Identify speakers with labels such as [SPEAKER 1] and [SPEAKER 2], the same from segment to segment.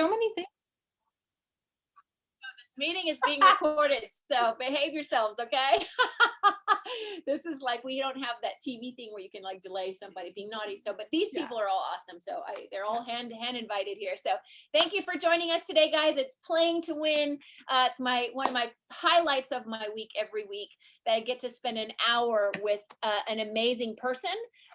[SPEAKER 1] so many things.
[SPEAKER 2] This meeting is being recorded, so behave yourselves, okay? This is like, we don't have that TV thing where you can like delay somebody being naughty. So, but these people are all awesome. So they're all hand invited here. So thank you for joining us today, guys. It's Playing to Win. It's one of my highlights of my week every week, that I get to spend an hour with an amazing person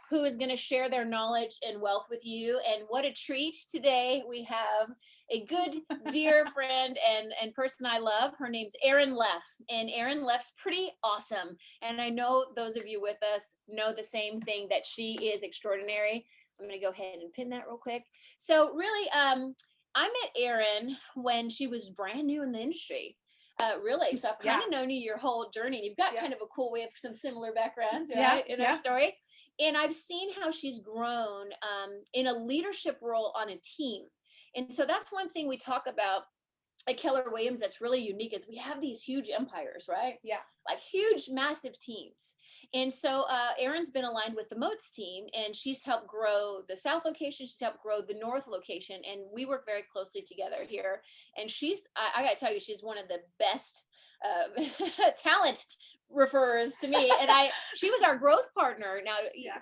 [SPEAKER 2] who is going to share their knowledge and wealth with you. And what a treat today. We have a good, dear friend and person I love. Her name's Erin Leff, and Erin Leff's pretty awesome. And I know those of you with us know the same thing, that she is extraordinary. I'm going to go ahead and pin that real quick. So really, I met Erin when she was brand new in the industry. Really. So I've kind of known you your whole journey. You've got kind of a cool way of some similar backgrounds, right? In our story. And I've seen how she's grown in a leadership role on a team. And so that's one thing we talk about at Keller Williams that's really unique, is we have these huge empires, right? Yeah. Like huge, massive teams. And so Erin's been aligned with the Moats team, and she's helped grow the South location. She's helped grow the North location. And we work very closely together here. And I got to tell you, she's one of the best talent refers to me, and she was our growth partner now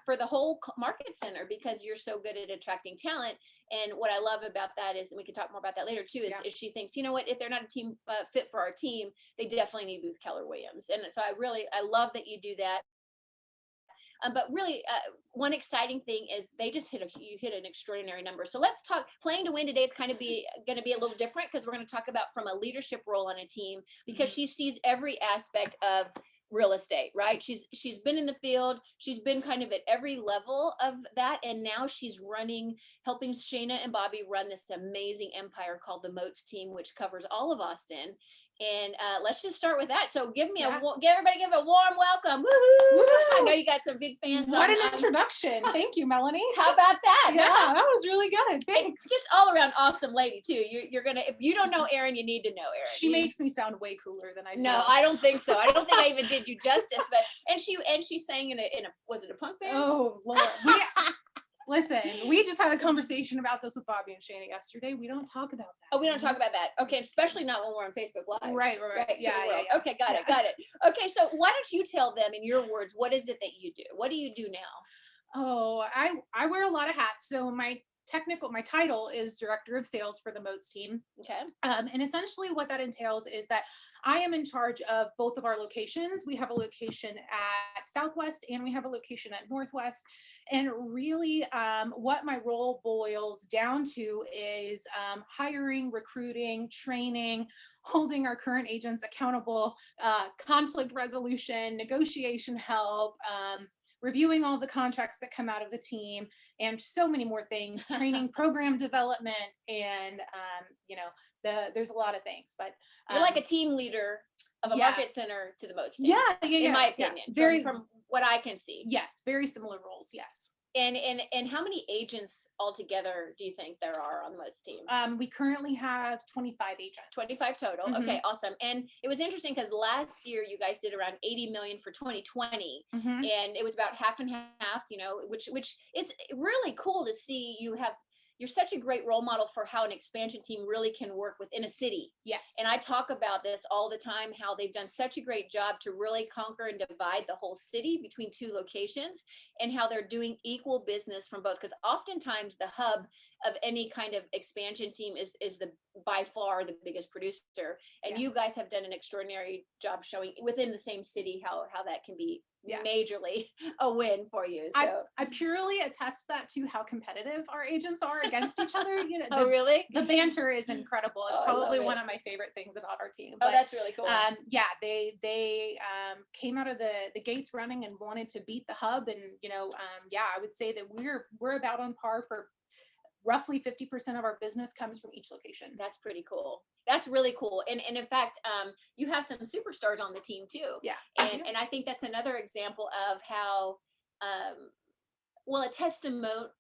[SPEAKER 2] for the whole market center, because you're so good at attracting talent. And what I love about that is, and we can talk more about that later too, is she thinks, you know what, if they're not a team fit for our team, they definitely need to be with Keller Williams. And so I love that you do that. But really, one exciting thing is they just you hit an extraordinary number. So let's talk. Playing to Win today is kind of going to be a little different, because we're going to talk about from a leadership role on a team, because she sees every aspect of real estate, right? She's been in the field. She's been kind of at every level of that. And now she's helping Shayna and Bobby run this amazing empire called the Moats team, which covers all of Austin. And let's just start with that. So give everybody a warm welcome. Woo-hoo! I know you got some big fans.
[SPEAKER 1] What an introduction. Thank you, Melanie.
[SPEAKER 2] How about that?
[SPEAKER 1] Yeah, that was really good. Thanks.
[SPEAKER 2] It's just all around awesome lady too. You're gonna, if you don't know Erin, you need to know Erin.
[SPEAKER 1] She makes me sound way cooler than I feel.
[SPEAKER 2] No, I don't think so. I don't think I even did you justice. But and she sang in a was it a punk band?
[SPEAKER 1] Oh Lord. Listen, we just had a conversation about this with Bobby and Shayna yesterday. We don't talk about that.
[SPEAKER 2] Oh, we don't talk about that. Okay, especially not when we're on Facebook Live.
[SPEAKER 1] Right.
[SPEAKER 2] Yeah. Okay, got it. Okay, so why don't you tell them in your words, what is it that you do? What do you do now?
[SPEAKER 1] Oh, I wear a lot of hats. So my title is Director of Sales for the Moats team.
[SPEAKER 2] Okay.
[SPEAKER 1] And essentially what that entails is that I am in charge of both of our locations. We have a location at Southwest and we have a location at Northwest. And really what my role boils down to is hiring, recruiting, training, holding our current agents accountable, conflict resolution, negotiation help, reviewing all the contracts that come out of the team, and so many more things, training, program development, and there's a lot of things. But
[SPEAKER 2] you're like a team leader of a market center to the Moats team.
[SPEAKER 1] Yeah.
[SPEAKER 2] In my opinion, from what I can see.
[SPEAKER 1] Yes, very similar roles. Yes.
[SPEAKER 2] And how many agents altogether do you think there are on the Moats team?
[SPEAKER 1] We currently have 25 agents.
[SPEAKER 2] 25 total. Mm-hmm. Okay, awesome. And it was interesting because last year you guys did around 80 million for 2020, mm-hmm. and it was about half and half, which is really cool to see. You're such a great role model for how an expansion team really can work within a city.
[SPEAKER 1] Yes.
[SPEAKER 2] And I talk about this all the time, how they've done such a great job to really conquer and divide the whole city between two locations, and how they're doing equal business from both. Because oftentimes the hub of any kind of expansion team is by far the biggest producer. And you guys have done an extraordinary job showing within the same city how that can be majorly a win for you. So
[SPEAKER 1] I purely attest that to how competitive our agents are against each other.
[SPEAKER 2] Really?
[SPEAKER 1] The banter is incredible. It's probably one of my favorite things about our team.
[SPEAKER 2] But, that's really cool.
[SPEAKER 1] They came out of the gates running and wanted to beat the hub, and I would say that we're about on par for roughly 50% of our business comes from each location.
[SPEAKER 2] That's pretty cool. That's really cool. And in fact, you have some superstars on the team too.
[SPEAKER 1] Yeah.
[SPEAKER 2] And I think that's another example of how, a testament,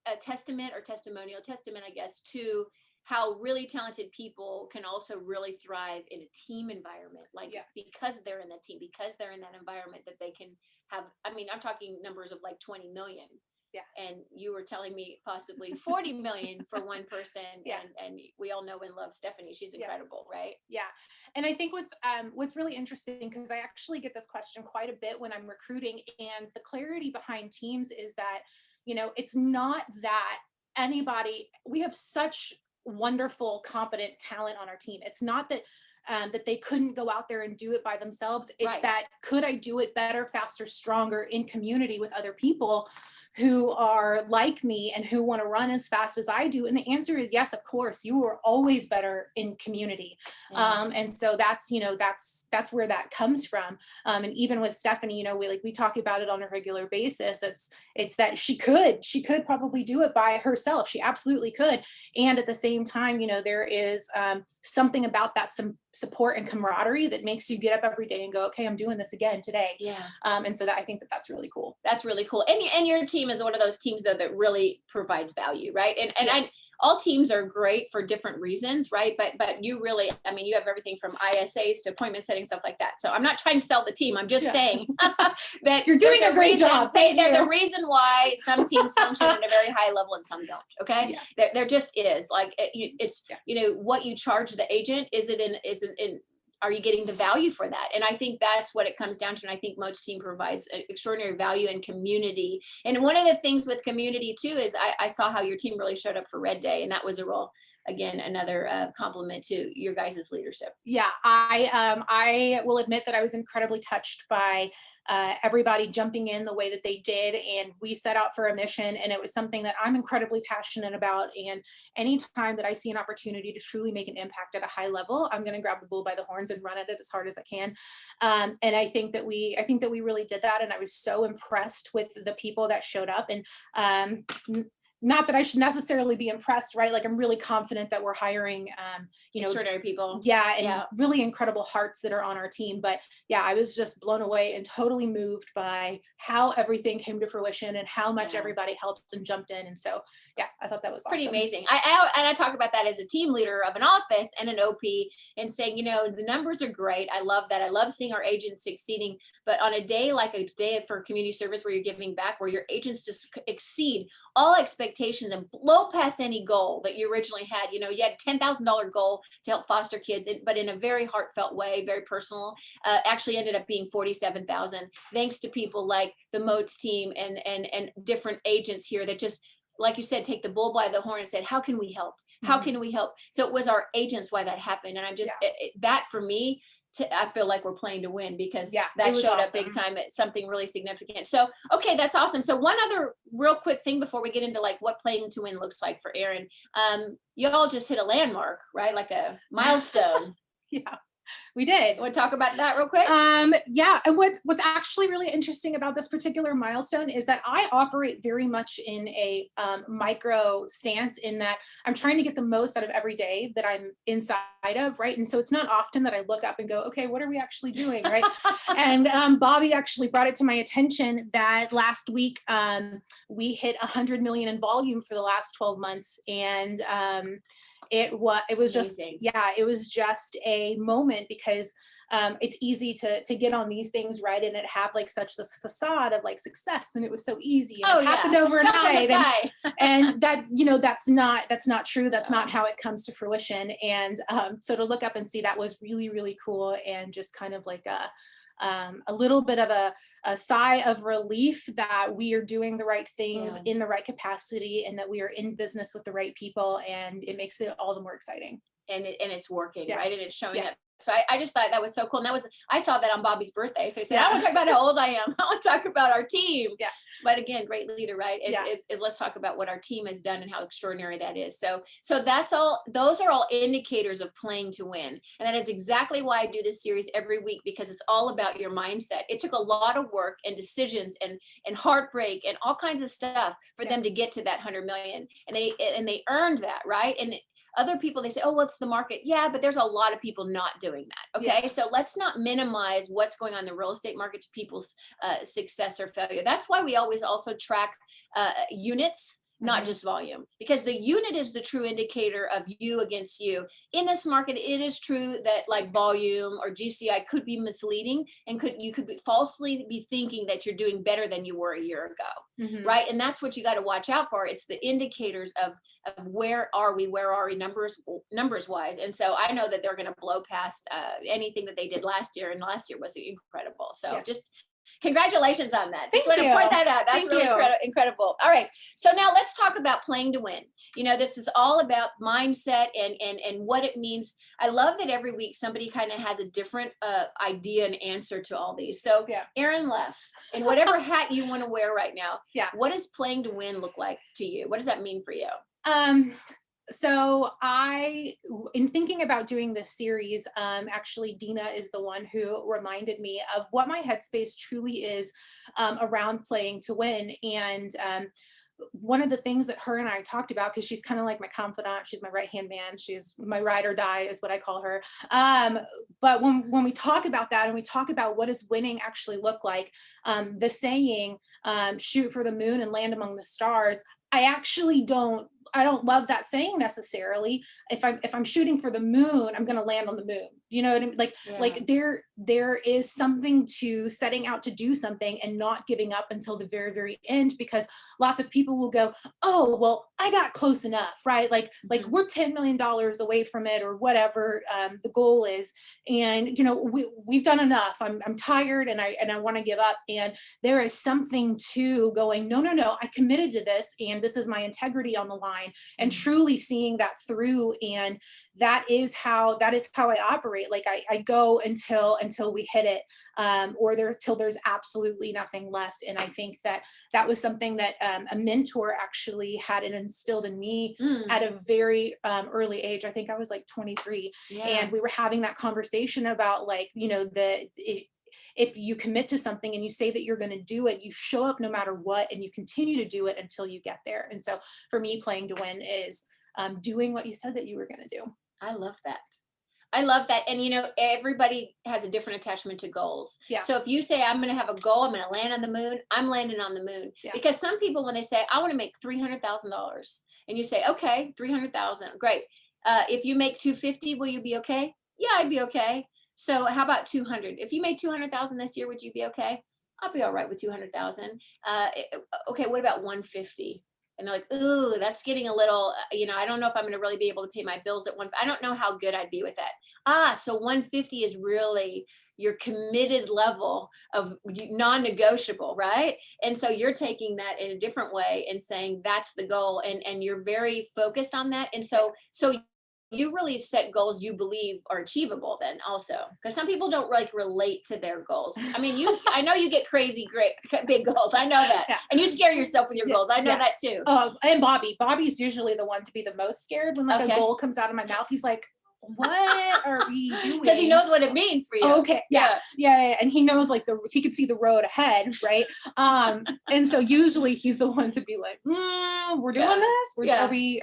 [SPEAKER 2] I guess, to how really talented people can also really thrive in a team environment. Because they're in that team, because they're in that environment, that they can have, I'm talking numbers of like 20 million. And you were telling me possibly 40 million for one person. And we all know and love Stephanie. She's incredible, right?
[SPEAKER 1] Yeah. And I think what's really interesting, because I actually get this question quite a bit when I'm recruiting, and the clarity behind teams is that, it's not that we have such wonderful, competent talent on our team. It's not that that they couldn't go out there and do it by themselves. It's that, could I do it better, faster, stronger in community with other people who are like me and who want to run as fast as I do? And the answer is yes, of course. You are always better in community. And so that's where that comes from. And even with Stephanie, we talk about it on a regular basis. It's that she could probably do it by herself. She absolutely could. And at the same time, there is something about that, some support and camaraderie that makes you get up every day and go, okay, I'm doing this again today. And so I think that's really cool.
[SPEAKER 2] That's really cool. And your team is one of those teams, though, that really provides value, right? And all teams are great for different reasons, right? But you really, you have everything from ISAs to appointment setting, stuff like that. So I'm not trying to sell the team. I'm just saying that
[SPEAKER 1] you're doing a great job.
[SPEAKER 2] There's a reason why some teams function at a very high level and some don't. Okay. There just is, like, it's what you charge the agent. Are you getting the value for that? And I think that's what it comes down to. And I think Mo's team provides extraordinary value and community. And one of the things with community too is I saw how your team really showed up for Red Day, and that was another compliment to your guys' leadership.
[SPEAKER 1] Yeah, I will admit that I was incredibly touched by everybody jumping in the way that they did, and we set out for a mission, and it was something that I'm incredibly passionate about. And anytime that I see an opportunity to truly make an impact at a high level, I'm going to grab the bull by the horns and run at it as hard as I can. And I think that we really did that, and I was so impressed with the people that showed up. And not that I should necessarily be impressed, right? Like, I'm really confident that we're hiring,
[SPEAKER 2] extraordinary people.
[SPEAKER 1] Really incredible hearts that are on our team. But I was just blown away and totally moved by how everything came to fruition and how much everybody helped and jumped in. And so, I thought that was
[SPEAKER 2] pretty
[SPEAKER 1] awesome.
[SPEAKER 2] Amazing. I talk about that as a team leader of an office and an OP, and saying, the numbers are great. I love that. I love seeing our agents succeeding. But on a day like a day for community service where you're giving back, where your agents just exceed all expectations and blow past any goal that you originally had. You had $10,000 goal to help foster kids, but in a very heartfelt way, very personal, actually ended up being 47,000, thanks to people like the Moats team and different agents here that just, like you said, take the bull by the horn and said, how can we help? How can we help? So it was our agents why that happened. And I'm just, that for me, I feel like we're playing to win, because that showed up big time at something really significant. So, okay, that's awesome. So one other real quick thing before we get into like what playing to win looks like for Erin. Y'all just hit a landmark, right? Like a milestone.
[SPEAKER 1] We did.
[SPEAKER 2] Want to talk about that real quick?
[SPEAKER 1] And what's actually really interesting about this particular milestone is that I operate very much in a micro stance, in that I'm trying to get the most out of every day that I'm inside of, right? And so it's not often that I look up and go, okay, what are we actually doing, right? And Bobby actually brought it to my attention that last week we hit 100 million in volume for the last 12 months, and it was just it was just a moment, because it's easy to get on these things, right, and it have like such this facade of like success, and it was so easy, and it happened overnight, and that that's not true. That's not how it comes to fruition. And so to look up and see that was really, really cool, and just kind of like a little bit of a sigh of relief that we are doing the right things in the right capacity, and that we are in business with the right people, and it makes it all the more exciting.
[SPEAKER 2] And it's working, right? And it's showing up. So I just thought that was so cool. And I saw that on Bobby's birthday. So he said, I want to talk about how old I am. I want to talk about our team. But again, great leader, right? Let's talk about what our team has done and how extraordinary that is. So that's all. Those are all indicators of playing to win. And that is exactly why I do this series every week, because it's all about your mindset. It took a lot of work and decisions and heartbreak and all kinds of stuff for them to get to that 100 million. And they earned that, right? And other people, they say, oh, what's the market? Yeah, but there's a lot of people not doing that. Okay. So let's not minimize what's going on in the real estate market to people's success or failure. That's why we always also track units not just volume, because the unit is the true indicator of you against you. In this market, it is true that like volume or GCI could be misleading, and you could falsely be thinking that you're doing better than you were a year ago, right? And that's what you got to watch out for. It's the indicators of where are we numbers wise. And so I know that they're going to blow past anything that they did last year, and last year was incredible. So just congratulations on that. Just want to point that out. That's really incredible. All right. So now let's talk about playing to win. You know, this is all about mindset and what it means. I love that every week somebody kind of has a different idea and answer to all these. So Erin Leff, in whatever hat you want to wear right now, what does playing to win look like to you? What does that mean for you?
[SPEAKER 1] So in thinking about doing this series, actually Dina is the one who reminded me of what my headspace truly is around playing to win. And one of the things that her and I talked about, because she's kind of like my confidant, she's my right-hand man, she's my ride or die is what I call her. But when we talk about that and we talk about what does winning actually look like, the saying, shoot for the moon and land among the stars, I don't love that saying necessarily. If I'm shooting for the moon, I'm going to land on the moon. You know what I mean? Like there is something to setting out to do something and not giving up until the very, very end, because lots of people will go, oh, well, I got close enough, right? Like we're $10 million away from it, or whatever the goal is. And, you know, we've done enough. I'm tired and I want to give up. And there is something to going, no, I committed to this, and this is my integrity on the line, and truly seeing that through. And that is how I operate. Like I go until we hit it, or till there's absolutely nothing left. And I think that was something that a mentor actually had instilled in me at a very early age. I think I was like 23, and we were having that conversation about, like, you know, if you commit to something and you say that you're going to do it, you show up no matter what, and you continue to do it until you get there. And so for me, playing to win is doing what you said that you were going to do.
[SPEAKER 2] I love that. And, you know, everybody has a different attachment to goals. So if you say, I'm going to have a goal, I'm going to land on the moon, I'm landing on the moon. Because some people, when they say, I want to make $300,000, and you say, okay, 300,000, great. If you make 250, will you be okay? Yeah, I'd be okay. So how about 200? If you made 200,000 this year, would you be okay? I'll be all right with 200,000. Okay, what about 150? And they're like, ooh, that's getting a little, you know, I don't know if I'm going to really be able to pay my bills at I don't know how good I'd be with that. So 150 is really your committed level of non-negotiable, right? And so you're taking that in a different way and saying that's the goal, and you're very focused on that. And so you really set goals you believe are achievable then also, because some people don't like relate to their goals. I mean, I know you get crazy, great, big goals. I know that. And you scare yourself with your goals. I know that too.
[SPEAKER 1] And Bobby's usually the one to be the most scared when like a goal comes out of my mouth. He's like, what are we doing?
[SPEAKER 2] Because he knows what it means for you.
[SPEAKER 1] Okay. Yeah. And he knows, like, he could see the road ahead, right? And so usually he's the one to be like, we're doing this. Are we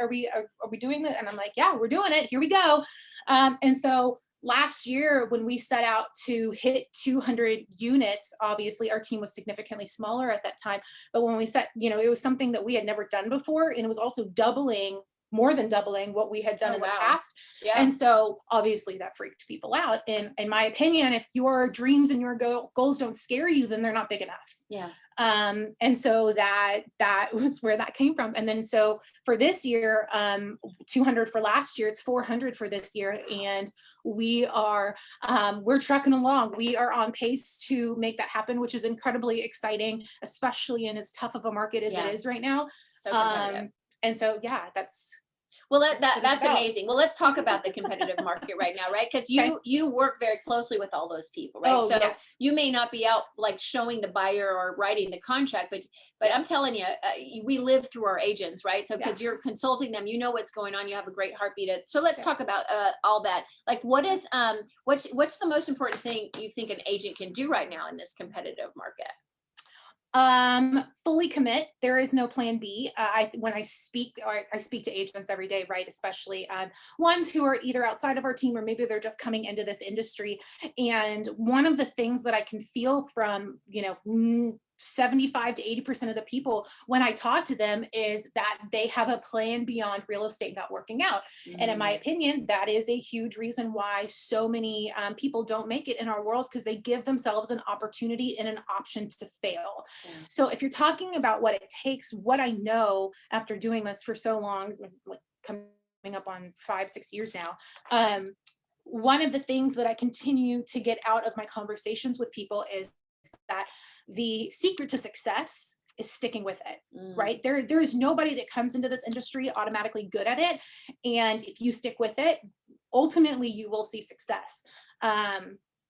[SPEAKER 1] doing this? And I'm like, yeah, we're doing it. Here we go. And so last year, when we set out to hit 200 units, obviously our team was significantly smaller at that time. But when we set, you know, it was something that we had never done before, and it was also more than doubling what we had done in the past. And so obviously that freaked people out. And in my opinion, if your dreams and your goals don't scare you, then they're not big enough. And so that was where that came from. And then so for this year, 200 for last year, it's 400 for this year. And we're trucking along. We are on pace to make that happen, which is incredibly exciting, especially in as tough of a market as it is right now. And so, that's
[SPEAKER 2] amazing. Well, let's talk about the competitive market right now, right? Because you work very closely with all those people, right? You may not be out like showing the buyer or writing the contract, but I'm telling you, we live through our agents, right? So because you're consulting them, you know what's going on. You have a great heartbeat. So let's talk about all that. Like, what's the most important thing you think an agent can do right now in this competitive market?
[SPEAKER 1] Fully commit. There is no plan B. When I speak to agents every day, right? Especially ones who are either outside of our team, or maybe they're just coming into this industry. And one of the things that I can feel from, 75 to 80% of the people, when I talk to them, is that they have a plan beyond real estate not working out. And in my opinion, that is a huge reason why so many people don't make it in our world, because they give themselves an opportunity and an option to fail.
[SPEAKER 2] Yeah.
[SPEAKER 1] So if you're talking about what it takes, what I know after doing this for so long, like coming up on 5-6 years now, one of the things that I continue to get out of my conversations with people is that the secret to success is sticking with it, right? There is nobody that comes into this industry automatically good at it. And if you stick with it, ultimately you will see success.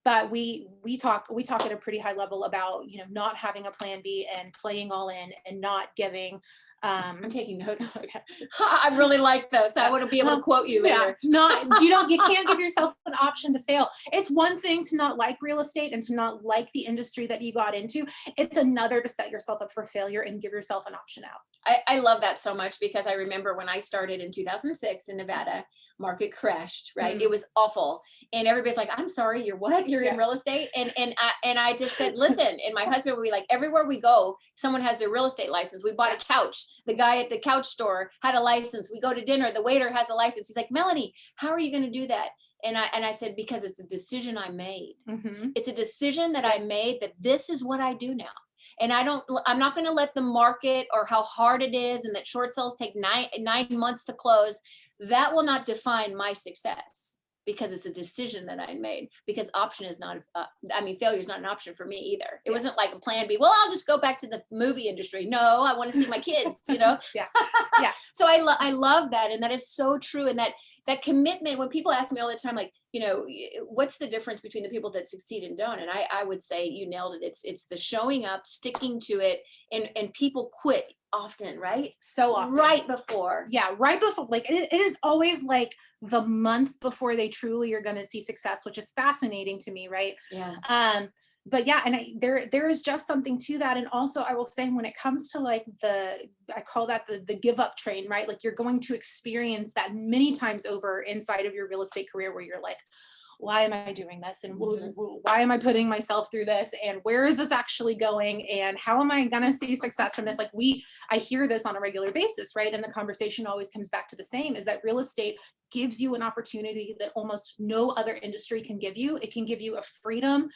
[SPEAKER 1] But we talk at a pretty high level about, not having a plan B and playing all in and not giving.
[SPEAKER 2] I'm taking notes.
[SPEAKER 1] Okay.
[SPEAKER 2] I really like those. I want to be able to quote you later.
[SPEAKER 1] You can't give yourself an option to fail. It's one thing to not like real estate and to not like the industry that you got into. It's another to set yourself up for failure and give yourself an option out.
[SPEAKER 2] I love that so much, because I remember when I started in 2006 in Nevada, market crashed, right? It was awful. And everybody's like, I'm sorry, you're what? You're in real estate? And I just said, listen, and my husband would be like, everywhere we go, someone has their real estate license. We bought a couch. The guy at the couch store had a license. We go to dinner. The waiter has a license. He's like, Melanie, how are you going to do that? And I said, because it's a decision I made. It's a decision that I made, that this is what I do now. And I'm not going to let the market or how hard it is, and that short sales take nine months to close. That will not define my success, because it's a decision that I made, because option is not, failure is not an option for me either. It wasn't like a plan B. Well, I'll just go back to the movie industry. No, I want to see my kids,
[SPEAKER 1] Yeah.
[SPEAKER 2] So I love that. And that is so true. And that commitment, when people ask me all the time, like, what's the difference between the people that succeed and don't? And I would say you nailed it. It's the showing up, sticking to it, and people quit often, right?
[SPEAKER 1] So often.
[SPEAKER 2] Right before.
[SPEAKER 1] Yeah, right before. Like it is always like the month before they truly are going to see success, which is fascinating to me, right?
[SPEAKER 2] Yeah.
[SPEAKER 1] But yeah, and there is just something to that. And also I will say, when it comes to like I call that the give up train, right? Like you're going to experience that many times over inside of your real estate career, where you're like, why am I doing this? And why am I putting myself through this? And where is this actually going? And how am I going to see success from this? Like I hear this on a regular basis, right? And the conversation always comes back to the same, is that real estate gives you an opportunity that almost no other industry can give you. It can give you a freedom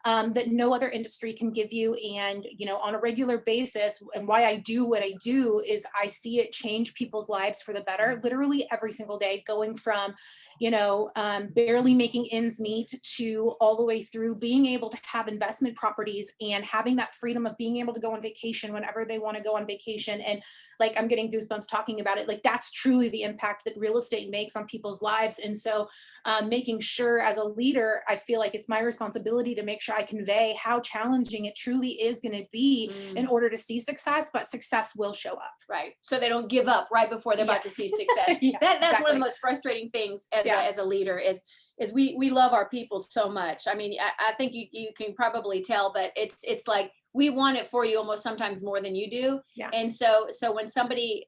[SPEAKER 1] that no other industry can give you. And, on a regular basis, and why I do what I do is I see it change people's lives for the better, literally every single day, going from, barely making ends meet to all the way through being able to have investment properties and having that freedom of being able to go on vacation whenever they want to go on vacation. And like, I'm getting goosebumps talking about it. Like, that's truly the impact that real estate makes on people's lives. And so making sure, as a leader, I feel like it's my responsibility to make sure I convey how challenging it truly is going to be in order to see success, but success will show up.
[SPEAKER 2] Right. So they don't give up right before they're about to see success. That's exactly. One of the most frustrating things as a leader is we love our people so much. I mean, I think you can probably tell, but it's like, we want it for you almost sometimes more than you do.
[SPEAKER 1] Yeah.
[SPEAKER 2] And so when somebody,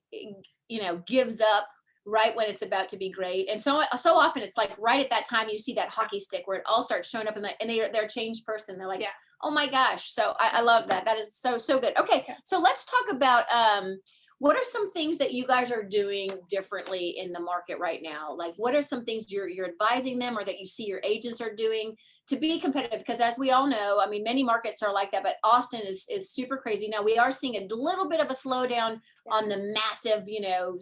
[SPEAKER 2] gives up right when it's about to be great. And so often it's like right at that time, you see that hockey stick where it all starts showing up, and they're a changed person. They're like, oh my gosh. So I love that. That is so good. Okay. So let's talk about, what are some things that you guys are doing differently in the market right now? Like, what are some things you're advising them, or that you see your agents are doing to be competitive? Because as we all know, I mean, many markets are like that, but Austin is super crazy. Now we are seeing a little bit of a slowdown on the massive,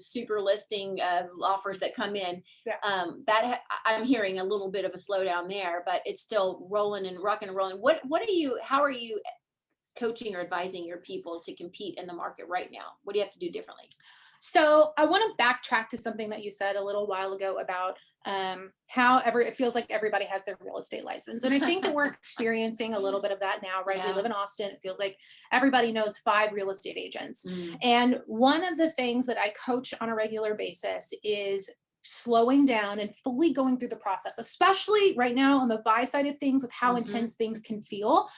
[SPEAKER 2] super listing offers that come in. That I'm hearing a little bit of a slowdown there, but it's still rolling and rocking and rolling. How are you coaching or advising your people to compete in the market right now? What do you have to do differently?
[SPEAKER 1] So I want to backtrack to something that you said a little while ago about how it feels like everybody has their real estate license. And I think that we're experiencing a little bit of that now, right? Yeah. We live in Austin. It feels like everybody knows 5 real estate agents. And one of the things that I coach on a regular basis is slowing down and fully going through the process, especially right now on the buy side of things with how intense things can feel.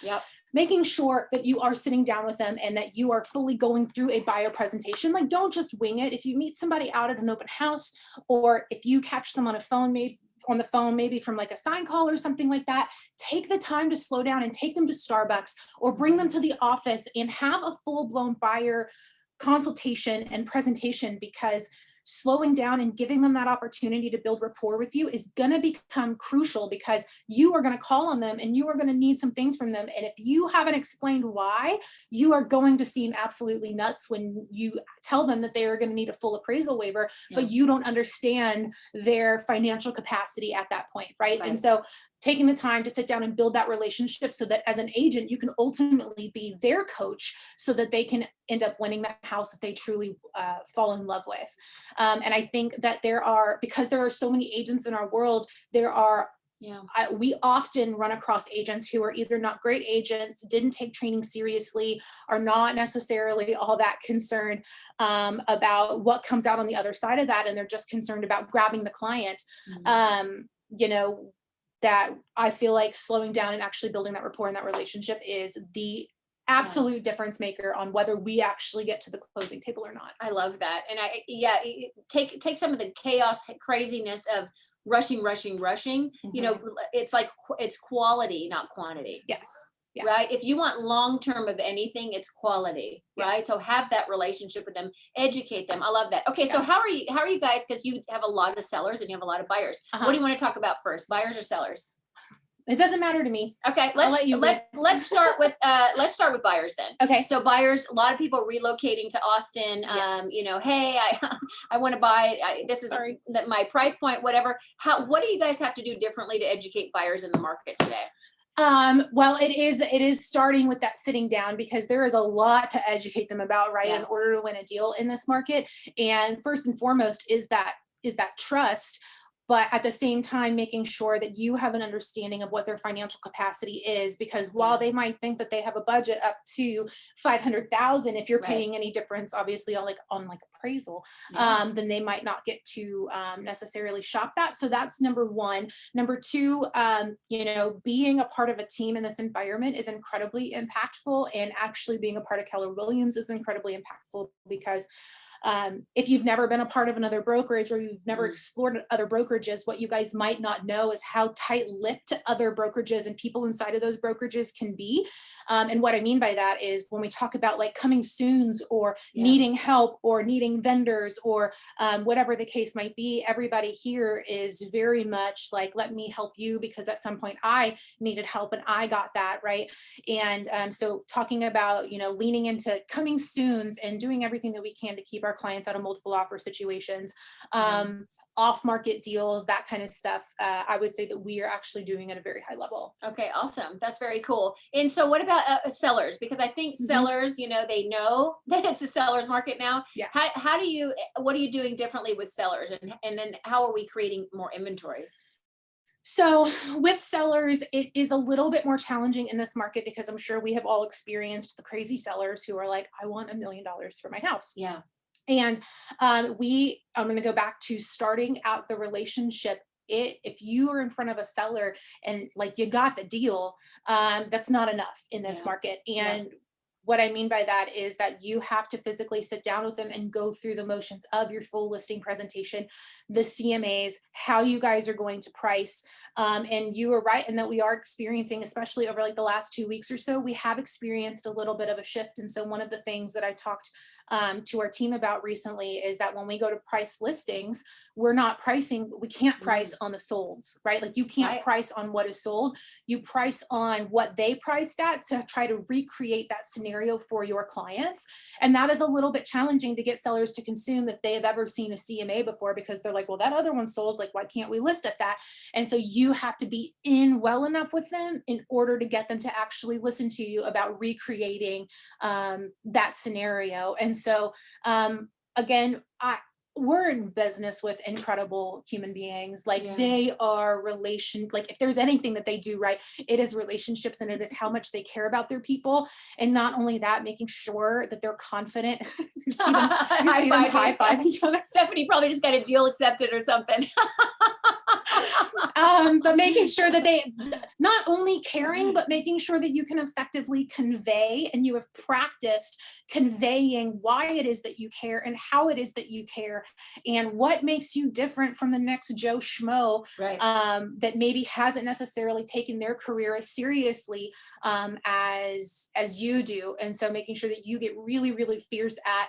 [SPEAKER 1] Making sure that you are sitting down with them and that you are fully going through a buyer presentation. Like, don't just wing it. If you meet somebody out at an open house, or if you catch them on a phone, maybe on the phone, maybe from like a sign call or something like that, take the time to slow down and take them to Starbucks or bring them to the office and have a full-blown buyer consultation and presentation, because slowing down and giving them that opportunity to build rapport with you is going to become crucial, because you are going to call on them and you are going to need some things from them. And if you haven't explained why, you are going to seem absolutely nuts when you tell them that they are going to need a full appraisal waiver, but you don't understand their financial capacity at that point, right? And so taking the time to sit down and build that relationship so that as an agent, you can ultimately be their coach so that they can end up winning the house that they truly fall in love with. And I think that because there are so many agents in our world, we often run across agents who are either not great agents, didn't take training seriously, are not necessarily all that concerned about what comes out on the other side of that. And they're just concerned about grabbing the client. That I feel like slowing down and actually building that rapport and that relationship is the absolute difference maker on whether we actually get to the closing table or not.
[SPEAKER 2] I love that. And take some of the chaos, craziness of rushing. It's like, it's quality, not quantity.
[SPEAKER 1] Yes.
[SPEAKER 2] Yeah. Right. If you want long-term of anything, it's quality, right? So have that relationship with them, educate them. I love that. Okay. So how are you guys? Because you have a lot of sellers and you have a lot of buyers. What do you want to talk about first? Buyers or sellers?
[SPEAKER 1] It doesn't matter to me.
[SPEAKER 2] Okay. Let's start with buyers then.
[SPEAKER 1] Okay.
[SPEAKER 2] So buyers, a lot of people relocating to Austin, hey, I want to buy, this is my price point, whatever. What do you guys have to do differently to educate buyers in the market today?
[SPEAKER 1] Well, it is starting with that sitting down, because there is a lot to educate them about, right? In order to win a deal in this market. And first and foremost is that trust, but at the same time, making sure that you have an understanding of what their financial capacity is, because while they might think that they have a budget up to $500,000, if you're paying any difference, obviously on appraisal, then they might not get to necessarily shop that. So that's number one. Number two, being a part of a team in this environment is incredibly impactful, and actually being a part of Keller Williams is incredibly impactful, because if you've never been a part of another brokerage, or you've never explored other brokerages, what you guys might not know is how tight-lipped other brokerages and people inside of those brokerages can be. And what I mean by that is when we talk about like coming soons, or needing help, or needing vendors, or whatever the case might be, everybody here is very much like, let me help you, because at some point I needed help and I got that, right? And so talking about, leaning into coming soons and doing everything that we can to keep our clients out of multiple offer situations, off-market deals, that kind of stuff. I would say that we are actually doing at a very high level.
[SPEAKER 2] Okay, awesome. That's very cool. And so what about sellers? Because I think sellers, they know that it's a seller's market now.
[SPEAKER 1] Yeah.
[SPEAKER 2] What are you doing differently with sellers? And then how are we creating more inventory?
[SPEAKER 1] So with sellers, it is a little bit more challenging in this market, because I'm sure we have all experienced the crazy sellers who are like, I want $1 million for my house.
[SPEAKER 2] Yeah.
[SPEAKER 1] And I'm going to go back to starting out the relationship. If you are in front of a seller and like you got the deal, that's not enough in this market. And what I mean by that is that you have to physically sit down with them and go through the motions of your full listing presentation, the CMAs, how you guys are going to price. And you are right in that we are experiencing, especially over like the last 2 weeks or so, we have experienced a little bit of a shift. And so one of the things that I talked to our team about recently is that when we go to price listings, we can't price on the solds, right? Like you can't price on what is sold. You price on what they priced at to try to recreate that scenario for your clients. And that is a little bit challenging to get sellers to consume if they have ever seen a CMA before, because they're like, well, that other one sold, like, why can't we list at that? And so you have to be in well enough with them in order to get them to actually listen to you about recreating that scenario. And so, again, we're in business with incredible human beings. Like they are like if there's anything that they do right, it is relationships, and it is how much they care about their people. And not only that, making sure that they're confident. You see them high-five each other.
[SPEAKER 2] Stephanie probably just got a deal accepted or something.
[SPEAKER 1] But making sure that not only caring, but making sure that you can effectively convey, and you have practiced conveying why it is that you care and how it is that you care and what makes you different from the next Joe Schmo,
[SPEAKER 2] Right.
[SPEAKER 1] that maybe hasn't necessarily taken their career as seriously as you do. And so making sure that you get really, really fierce at,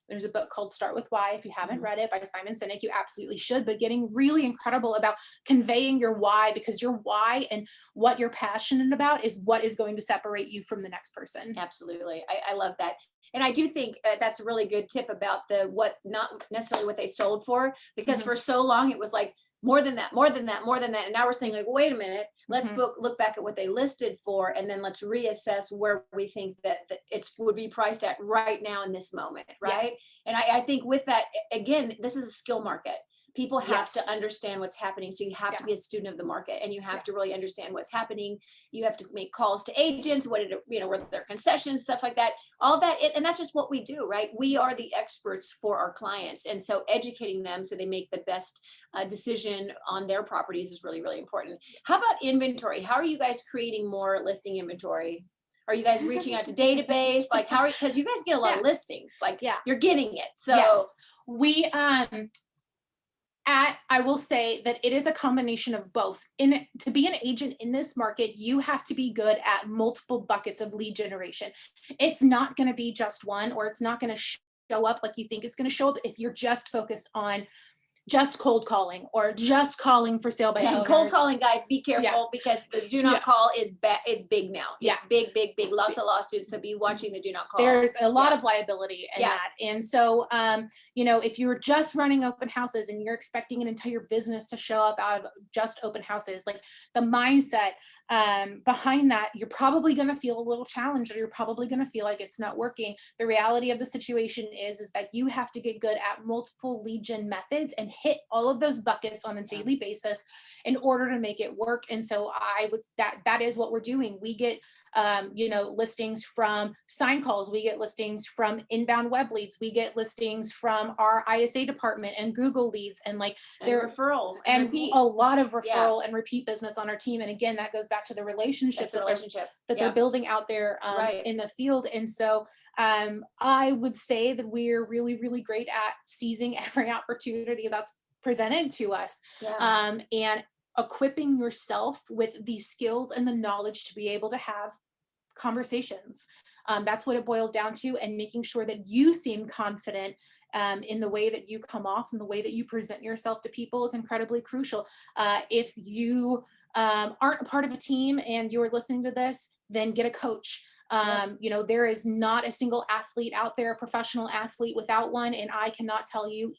[SPEAKER 1] there's a book called Start With Why. If you haven't read it, by Simon Sinek, you absolutely should, but getting really incredible about conveying your why, because your why and what you're passionate about is what is going to separate you from the next person.
[SPEAKER 2] Absolutely. I love that. And I do think that's a really good tip about what, not necessarily what they sold for, because for so long it was like, more than that, more than that, more than that. And now we're saying like, wait a minute, let's look back at what they listed for, and then let's reassess where we think that it would be priced at right now in this moment. Right. And I think with that, again, this is a skill market. People have to understand what's happening. So you have to be a student of the market, and you have to really understand what's happening. You have to make calls to agents, were their concessions, stuff like that, all that. And that's just what we do, right? We are the experts for our clients. And so educating them so they make the best decision on their properties is really, really important. How about inventory? How are you guys creating more listing inventory? Are you guys reaching out to database? Like because you guys get a lot of listings, like you're getting it. So
[SPEAKER 1] we, I will say that it is a combination of both. To be an agent in this market, you have to be good at multiple buckets of lead generation. It's not going to be just one, or it's not going to show up like you think it's going to show up if you're just focused on just cold calling or just calling for sale by owners.
[SPEAKER 2] Cold calling, guys, be careful because the do not call is big now. It's big, lots of lawsuits. So be watching the do not call.
[SPEAKER 1] There's a lot of liability in that. And so, if you're just running open houses and you're expecting an entire business to show up out of just open houses, like the mindset behind that, you're probably going to feel a little challenged, or you're probably going to feel like it's not working. The reality of the situation is that you have to get good at multiple lead gen methods and hit all of those buckets on a daily basis in order to make it work. And so that is what we're doing. We get listings from sign calls, we get listings from inbound web leads, we get listings from our ISA department and Google leads, and
[SPEAKER 2] their referral
[SPEAKER 1] and a lot of referral and repeat business on our team. And again, that goes back to the relationships that they're building out there in the field. And so I would say that we're really, really great at seizing every opportunity that's presented to us, and equipping yourself with these skills and the knowledge to be able to have conversations. That's what it boils down to, and making sure that you seem confident in the way that you come off and the way that you present yourself to people is incredibly crucial. If you aren't a part of a team and you're listening to this, then get a coach. There is not a single athlete out there, a professional athlete, without one. And I cannot tell you,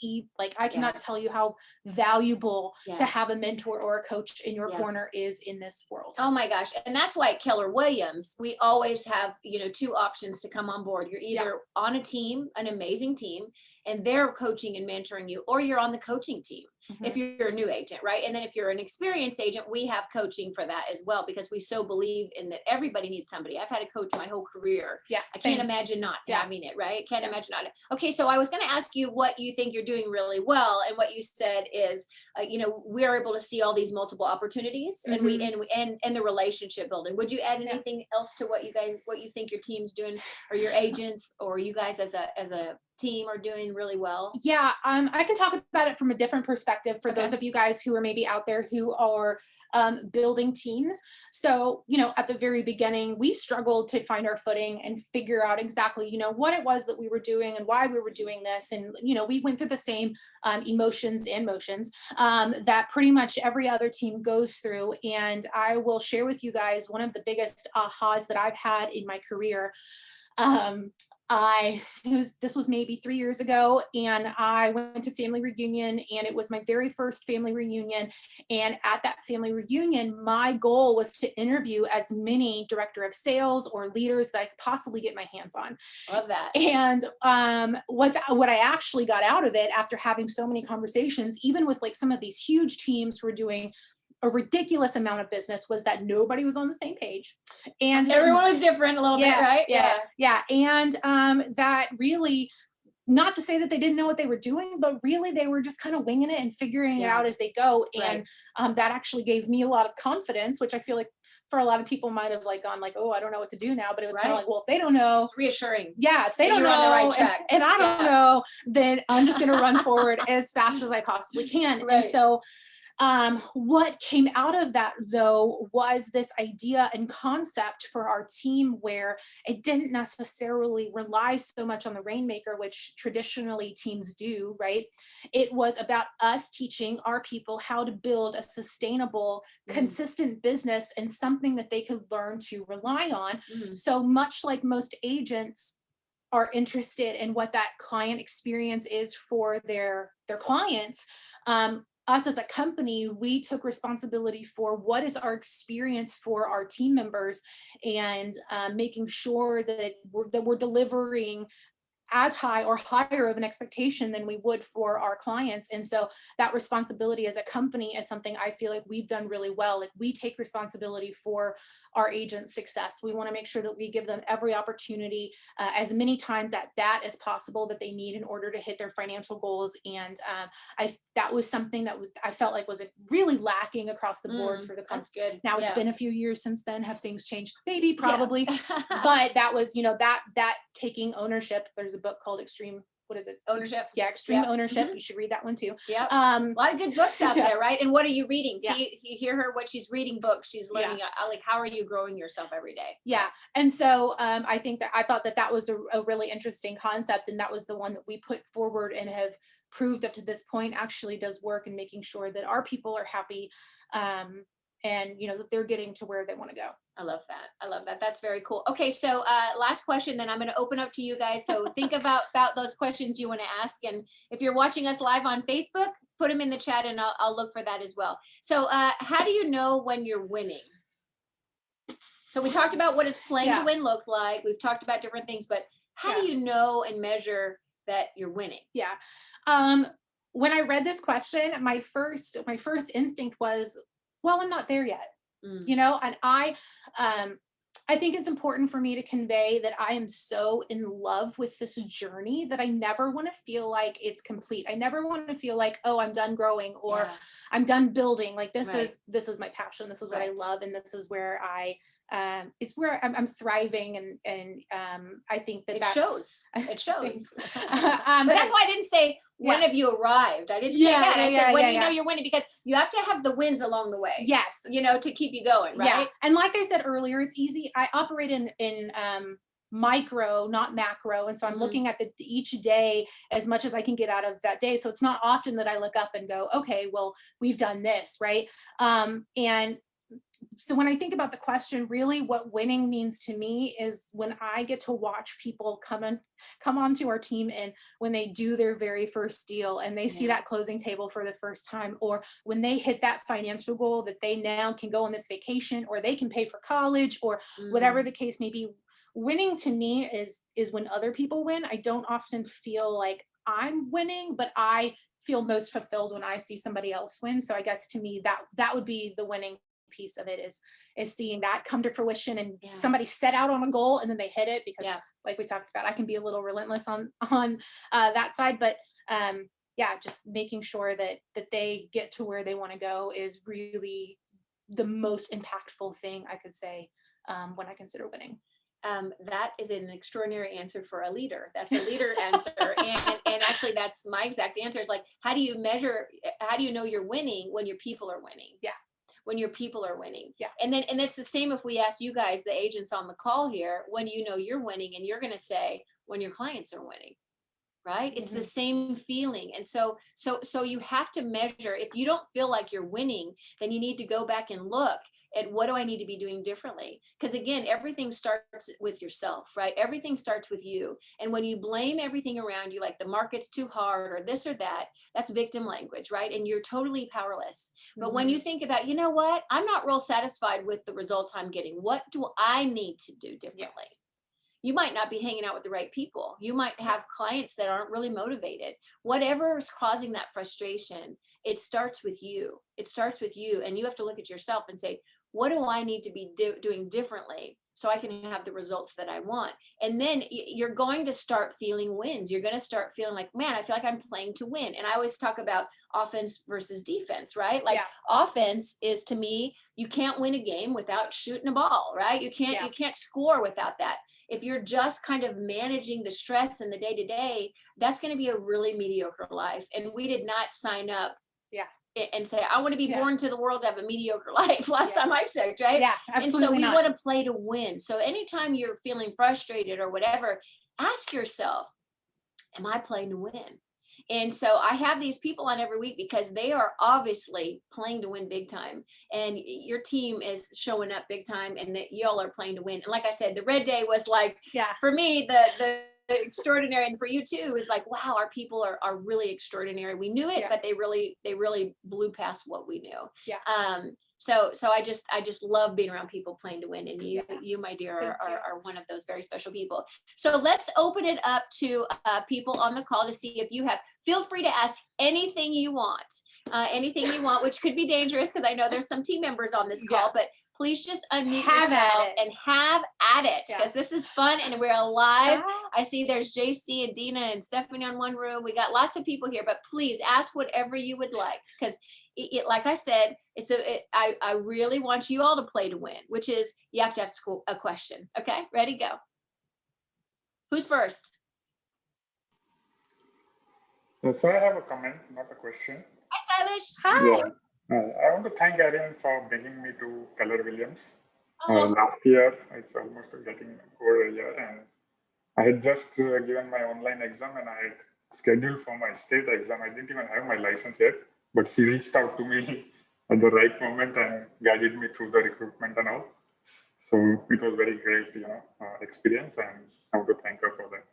[SPEAKER 1] tell you how valuable to have a mentor or a coach in your corner is in this world.
[SPEAKER 2] Oh my gosh. And that's why at Keller Williams, we always have, two options to come on board. You're either on a team, an amazing team, and they're coaching and mentoring you, or you're on the coaching team. If you're a new agent, right? And then if you're an experienced agent, we have coaching for that as well, because we so believe in that everybody needs somebody. I've had a coach my whole career. I can't imagine not having it, right? Can't imagine not. Okay, so I was going to ask you what you think you're doing really well, and what you said is, we're able to see all these multiple opportunities, and we and the relationship building. Would you add anything else to what you think your team's doing, or your agents, or you guys as a team are doing really well?
[SPEAKER 1] I can talk about it from a different perspective for those of you guys who are maybe out there who are building teams. So, at the very beginning, we struggled to find our footing and figure out exactly, what it was that we were doing and why we were doing this. And, we went through the same emotions and motions that pretty much every other team goes through. And I will share with you guys one of the biggest ahas that I've had in my career. This was maybe 3 years ago, and I went to family reunion, and it was my very first family reunion. And at that family reunion, my goal was to interview as many director of sales or leaders that I could possibly get my hands on.
[SPEAKER 2] Love that.
[SPEAKER 1] And what I actually got out of it, after having so many conversations, even with some of these huge teams who are doing a ridiculous amount of business, was that nobody was on the same page, and
[SPEAKER 2] everyone was different a little bit, right?
[SPEAKER 1] Yeah. And that really not to say that they didn't know what they were doing, but really they were just kind of winging it and figuring it out as they go. And that actually gave me a lot of confidence, which I feel like for a lot of people might have like gone like, oh, I don't know what to do now. But it was kind of like, well, if they don't know,
[SPEAKER 2] it's reassuring.
[SPEAKER 1] Yeah, if they don't
[SPEAKER 2] you're
[SPEAKER 1] know
[SPEAKER 2] on the right track.
[SPEAKER 1] and I don't know, then I'm just going to run forward as fast as I possibly can. And so what came out of that, though, was this idea and concept for our team where it didn't necessarily rely so much on the rainmaker, which traditionally teams do, right? It was about us teaching our people how to build a sustainable, consistent business and something that they could learn to rely on. So much like most agents are interested in what that client experience is for their clients, us as a company, we took responsibility for what is our experience for our team members, and making sure that we're delivering as high or higher of an expectation than we would for our clients. And so that responsibility as a company is something I feel like we've done really well. Like, we take responsibility for our agents' success. We want to make sure that we give them every opportunity, as many times at bat as possible, that they need in order to hit their financial goals. And that was something that I felt like was really lacking across the board for the company.
[SPEAKER 2] That's good.
[SPEAKER 1] Now it's been a few years since then. Have things changed? Maybe, probably. But that was, that taking ownership. There's a book called Extreme, what is it?
[SPEAKER 2] Ownership.
[SPEAKER 1] Yeah, Extreme Ownership. You should read that one too.
[SPEAKER 2] Yeah. A lot of good books out there, right? And what are you reading?
[SPEAKER 1] Yeah.
[SPEAKER 2] See, you hear her, what she's reading books, she's learning, like, how are you growing yourself every day?
[SPEAKER 1] Yeah. And so I thought that was a really interesting concept. And that was the one that we put forward and have proved up to this point actually does work in making sure that our people are happy, and that they're getting to where they want to go.
[SPEAKER 2] I love that. I love that. That's very cool. Okay, so last question, then I'm going to open up to you guys. So think about those questions you want to ask. And if you're watching us live on Facebook, put them in the chat and I'll look for that as well. So how do you know when you're winning? So we talked about what does playing to win look like. We've talked about different things, but how do you know and measure that you're winning?
[SPEAKER 1] Yeah. When I read this question, my first instinct was, well, I'm not there yet. And I think it's important for me to convey that I am so in love with this journey that I never want to feel like it's complete. I never want to feel like, oh, I'm done growing or I'm done building. Like, this is my passion. This is what I love. And this is where it's where I'm thriving. And I think that
[SPEAKER 2] it shows. It shows.
[SPEAKER 1] But
[SPEAKER 2] that's why I didn't say when have you arrived. I didn't say that. I said when you know you're winning, because you have to have the wins along the way.
[SPEAKER 1] Yes.
[SPEAKER 2] To keep you going, right?
[SPEAKER 1] Yeah. And like I said earlier, it's easy. I operate in micro, not macro. And so I'm looking at each day as much as I can get out of that day. So it's not often that I look up and go, okay, well, we've done this, right? And so when I think about the question, really what winning means to me is when I get to watch people come onto our team, and when they do their very first deal and they see that closing table for the first time, or when they hit that financial goal that they now can go on this vacation, or they can pay for college, or whatever the case may be. Winning to me is when other people win. I don't often feel like I'm winning, but I feel most fulfilled when I see somebody else win. So I guess to me that would be the winning piece of it, is seeing that come to fruition, and somebody set out on a goal and then they hit it, because like we talked about, I can be a little relentless on that side, but just making sure that they get to where they want to go is really the most impactful thing I could say when I consider winning.
[SPEAKER 2] That is an extraordinary answer for a leader. That's a leader answer. And actually that's my exact answer, is like, how do you know you're winning? When your people are winning. Yeah. When your people are winning. Yeah. And it's the same if we ask you guys, the agents on the call here, when you know you're winning, and you're going to say when your clients are winning, right? It's the same feeling. And so you have to measure. If you don't feel like you're winning, then you need to go back and look at what do I need to be doing differently? Because again, everything starts with yourself, right? Everything starts with you. And when you blame everything around you, like the market's too hard or this or that, that's victim language, right? And you're totally powerless. But when you think about, you know what, I'm not real satisfied with the results I'm getting. What do I need to do differently? Yes. You might not be hanging out with the right people. You might have clients that aren't really motivated. Whatever is causing that frustration, it starts with you. It starts with you. And you have to look at yourself and say, what do I need to be doing differently so I can have the results that I want? And then you're going to start feeling wins. You're going to start feeling like, man, I feel like I'm playing to win. And I always talk about offense versus defense, right? Like offense is, to me, you can't win a game without shooting a ball, right? You can't score without that. If you're just kind of managing the stress in the day to day, that's going to be a really mediocre life. And we did not sign up and say, I want to be born to the world to have a mediocre life. Last time I checked, right?
[SPEAKER 1] Yeah, absolutely.
[SPEAKER 2] And so we want to play to win. So anytime you're feeling frustrated or whatever, ask yourself, am I playing to win? And so I have these people on every week because they are obviously playing to win big time. And your team is showing up big time, and that y'all are playing to win. And like I said, the red day was like, for me, the extraordinary, and for you too, is like, wow, our people are really extraordinary. We knew it, but they really blew past what we knew. So I just love being around people playing to win, and you my dear are one of those very special people. So let's open it up to people on the call to see if you have. Feel free to ask anything you want, which could be dangerous because I know there's some team members on this call, but please just unmute yourself and have at it, because this is fun and we're alive. I see there's JC and Dina and Stephanie on one room. We got lots of people here, but please ask whatever you would like, because like I said, I really want you all to play to win, which is you have to have a question. Okay, ready, go. Who's first?
[SPEAKER 3] So I have a comment, not a question.
[SPEAKER 2] Hi, Silas.
[SPEAKER 1] Hi.
[SPEAKER 3] Yeah. I want to thank Erin for bringing me to Keller Williams. Last year, it's almost getting over a year, and I had just given my online exam, and I had scheduled for my state exam. I didn't even have my license yet, but she reached out to me at the right moment and guided me through the recruitment and all. So it was very great, experience, and I want to thank her for that.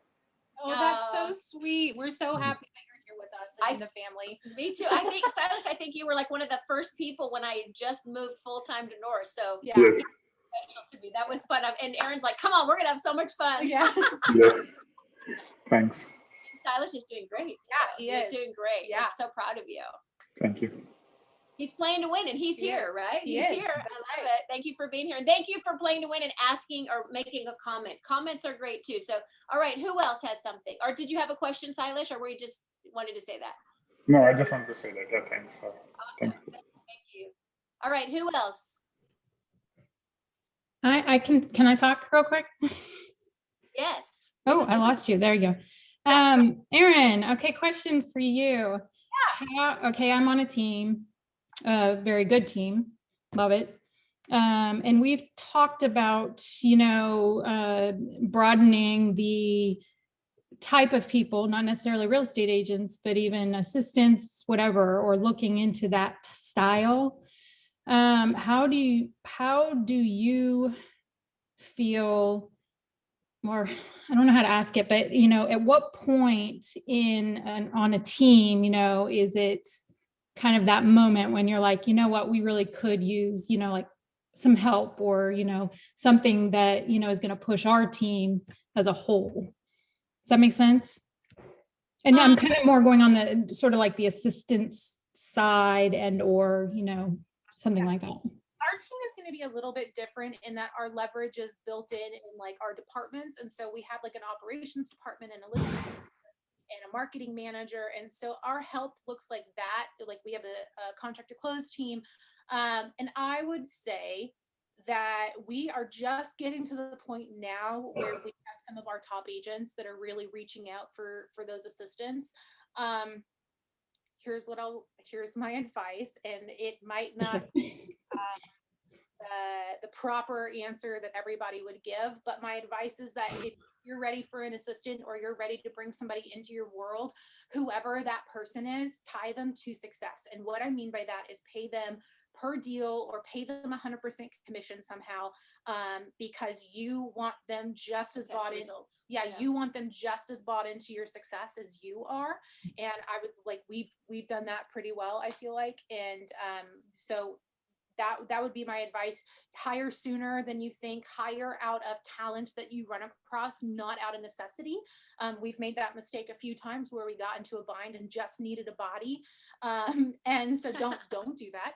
[SPEAKER 1] Oh, that's so sweet. We're so happy that you're here with us and in the family.
[SPEAKER 2] Me too. I think, Silas, I think you were like one of the first people when I just moved full-time to North. So
[SPEAKER 3] Yes.
[SPEAKER 2] Special to me. That was fun. And Erin's like, come on, we're going to have so much fun.
[SPEAKER 1] Yeah.
[SPEAKER 3] Yes. Thanks.
[SPEAKER 2] Silas is doing great.
[SPEAKER 1] Yeah, he is
[SPEAKER 2] doing great. Yeah. I'm so proud of you.
[SPEAKER 3] Thank you.
[SPEAKER 2] He's playing to win, and he's here, right? He's here. I love it. Thank you for being here. And thank you for playing to win and asking or making a comment. Comments are great too. So, all right, who else has something? Or did you have a question, Silas, or were you just wanted to say that?
[SPEAKER 3] No, I just wanted to say that. Yeah, thanks.
[SPEAKER 2] Awesome. Thank you. All right, who else?
[SPEAKER 4] I can I talk real quick?
[SPEAKER 2] Yes.
[SPEAKER 4] Oh, I lost you. There you go. Erin, okay, question for you. Okay, I'm on a team, a very good team. Love it. And we've talked about, broadening the type of people, not necessarily real estate agents, but even assistants, whatever, or looking into that style. How do you feel, or I don't know how to ask it, but at what point on a team, is it kind of that moment when you're like, you know what, we really could use, like some help, or something that is going to push our team as a whole. Does that make sense? And I'm kind of more going on the sort of like the assistance side or something like that.
[SPEAKER 1] Our team is going to be a little bit different in that our leverage is built in like our departments. And so we have like an operations department and a listing and a marketing manager. And so our help looks like that. Like we have a contract to close team. And I would say that we are just getting to the point now where we have some of our top agents that are really reaching out for those assistants. Here's my advice, and it might not be the proper answer that everybody would give, but my advice is that if you're ready for an assistant or you're ready to bring somebody into your world, whoever that person is, tie them to success. And what I mean by that is pay them per deal or pay them 100% commission somehow, because you want them just as bought in. You want them just as bought into your success as you are. And I would like, we've done that pretty well, I feel like. And so that would be my advice. Hire sooner than you think. Hire out of talent that you run across, not out of necessity. We've made that mistake a few times where we got into a bind and just needed a body. And so don't do that.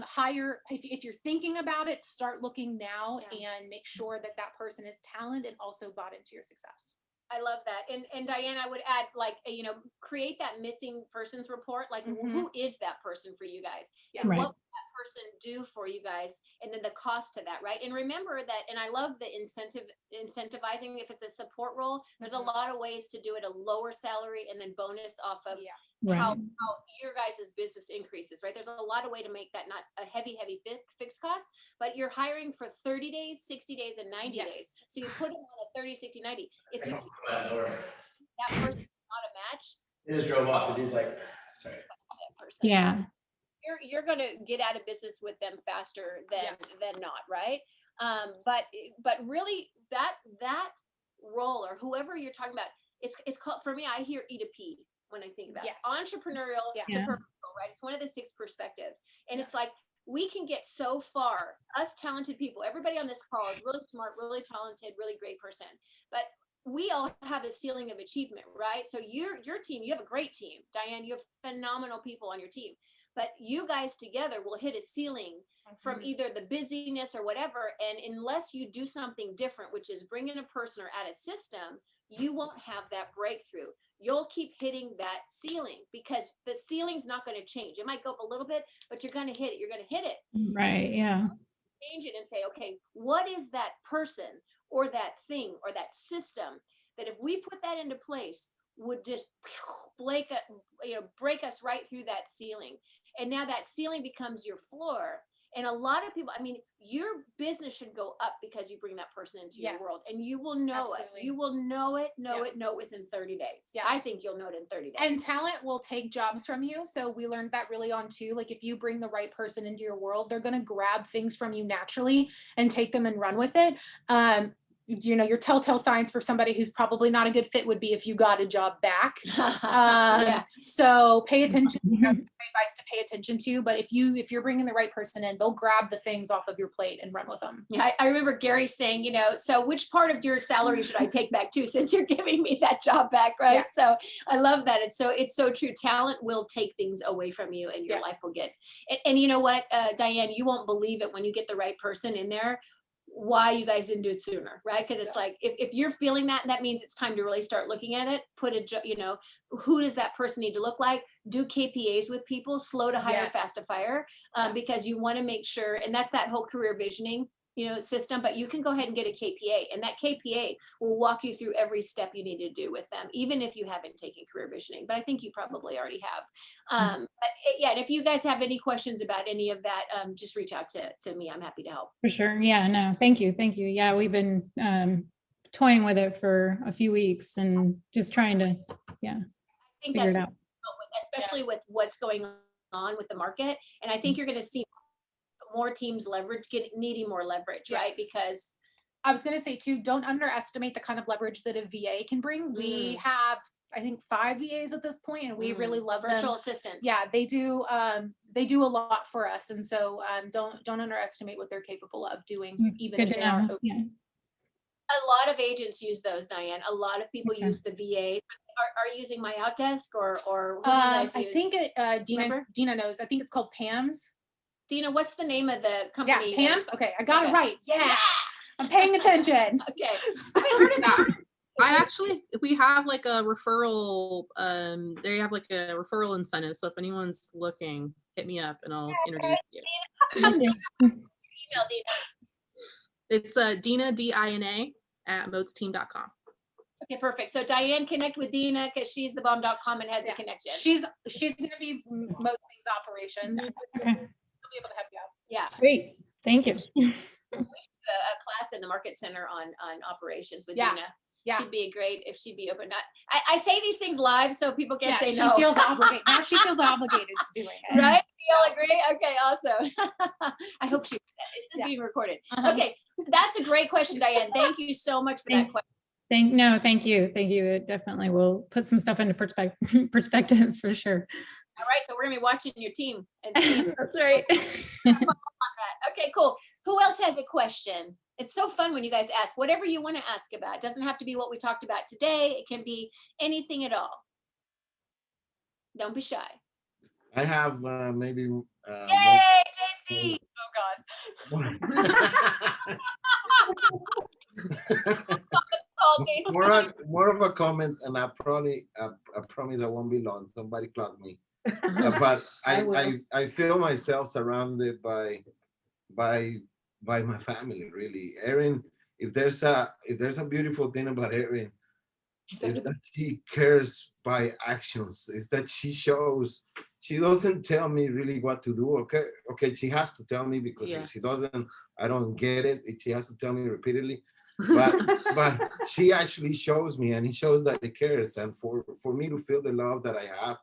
[SPEAKER 1] Hire, if you're thinking about it, start looking now and make sure that that person is talent and also bought into your success.
[SPEAKER 2] I love that. And Diane, I would add, like, create that missing persons report. Like, who is that person for you guys? And
[SPEAKER 4] Right.
[SPEAKER 2] what would that person do for you guys? And then the cost to that, right? And remember that, and I love the incentivizing. If it's a support role, there's a lot of ways to do it, a lower salary and then bonus off of how your guys' business increases, right? There's a lot of way to make that not a heavy fixed cost, but you're hiring for 30 days, 60 days, and 90 days. So you put them on a 30, 60, 90. If you that person's not a match,
[SPEAKER 5] it just drove off. The dude's like, sorry.
[SPEAKER 2] That person.
[SPEAKER 4] Yeah.
[SPEAKER 2] You're gonna get out of business with them faster than not, right? But really that role, or whoever you're talking about, it's called, for me, I hear E to P when I think about it. Entrepreneurial to purposeful, right? It's one of the 6 perspectives. And it's like, we can get so far, us talented people, everybody on this call is really smart, really talented, really great person, but we all have a ceiling of achievement, right? So your team, you have a great team. Diane, you have phenomenal people on your team, but you guys together will hit a ceiling from either the busyness or whatever. And unless you do something different, which is bring in a person or add a system, you won't have that breakthrough. You'll keep hitting that ceiling because the ceiling's not going to change. It might go up a little bit, but you're going to hit it. You're going to hit it.
[SPEAKER 4] Right. Yeah.
[SPEAKER 2] Change it and say, okay, what is that person or that thing or that system that if we put that into place would just break us right through that ceiling. And now that ceiling becomes your floor. And a lot of people, I mean, your business should go up because you bring that person into your world, and you will know it. You will know it within 30 days. Yeah. I think you'll know it in 30 days.
[SPEAKER 1] And talent will take jobs from you. So we learned that really on too. Like if you bring the right person into your world, they're going to grab things from you naturally and take them and run with it. Your telltale signs for somebody who's probably not a good fit would be if you got a job back. So pay attention. That's advice to pay attention to. But if you're bringing the right person in, they'll grab the things off of your plate and run with them.
[SPEAKER 2] Yeah, I remember Gary saying, so which part of your salary should I take back too, since you're giving me that job back, right? Yeah. So I love that. It's so true. Talent will take things away from you, and your life will get. And you know what, Diane, you won't believe it when you get the right person in there, why you guys didn't do it sooner, right? Because it's like, if you're feeling that means it's time to really start looking at it. Who does that person need to look like? Do KPAs with people, slow to hire, fast to fire, because you want to make sure, and that's that whole career visioning, system, but you can go ahead and get a KPA, and that KPA will walk you through every step you need to do with them, even if you haven't taken career visioning, but I think you probably already have. And if you guys have any questions about any of that, just reach out to me. I'm happy to help.
[SPEAKER 4] For sure. Yeah, no, thank you. Yeah, we've been toying with it for a few weeks and just trying to,
[SPEAKER 2] I think
[SPEAKER 4] figure it out.
[SPEAKER 2] Especially with what's going on with the market. And I think you're going to see more teams needing more leverage, right? Because
[SPEAKER 1] I was going to say too, don't underestimate the kind of leverage that a VA can bring. We have, I think, 5 VAs at this point, and we really love
[SPEAKER 2] virtual
[SPEAKER 1] them.
[SPEAKER 2] assistants.
[SPEAKER 1] Yeah, they do a lot for us. And so don't underestimate what they're capable of doing, even if they aren't open.
[SPEAKER 2] Yeah. A lot of agents use those, Diane. A lot of people use the VA. Are you using My Outdesk or who do you guys use?
[SPEAKER 1] I think Dina knows. I think it's called PAMS.
[SPEAKER 2] Dina, what's the name of the company?
[SPEAKER 1] Yeah, PAMS. Okay, I got it right. Yeah, I'm paying attention.
[SPEAKER 2] Okay,
[SPEAKER 6] I haven't heard of that. We have like a referral. They have like a referral incentive. So if anyone's looking, hit me up and I'll introduce you.
[SPEAKER 2] Email Dina.
[SPEAKER 6] It's Dina Dina @modesteam.com.
[SPEAKER 2] Okay, perfect. So Diane, connect with Dina because she's the bomb.com and has the connection.
[SPEAKER 1] She's going to be most things operations.
[SPEAKER 4] Okay.
[SPEAKER 1] Be able to help you out.
[SPEAKER 2] Yeah.
[SPEAKER 4] Sweet. Thank you.
[SPEAKER 2] We should do a class in the market center on operations with Dina. Yeah. She'd be great if she'd be open. I say these things live so people can't say no.
[SPEAKER 1] She feels obligated. Now she feels obligated to doing it.
[SPEAKER 2] Right? You all agree? Okay, awesome. I hope this is being recorded. Okay, that's a great question, Diane. Thank you so much for that question.
[SPEAKER 4] Thank you. It definitely will put some stuff into perspective for sure.
[SPEAKER 2] All right, so we're gonna be watching your team. And
[SPEAKER 4] that's right.
[SPEAKER 2] Okay, cool. Who else has a question? It's so fun when you guys ask whatever you want to ask about. It doesn't have to be what we talked about today. It can be anything at all. Don't be shy.
[SPEAKER 7] I have maybe
[SPEAKER 2] Yay, JC! Oh God. Call JC.
[SPEAKER 7] more of a comment, and I promise I won't be long. Somebody clock me. But I feel myself surrounded by my family, really. Erin, if there's a beautiful thing about Erin, is that she cares by actions. Is that she doesn't tell me really what to do. Okay, she has to tell me, because if she doesn't, I don't get it. She has to tell me repeatedly. But she actually shows me, and it shows that it cares. And for me to feel the love that I have,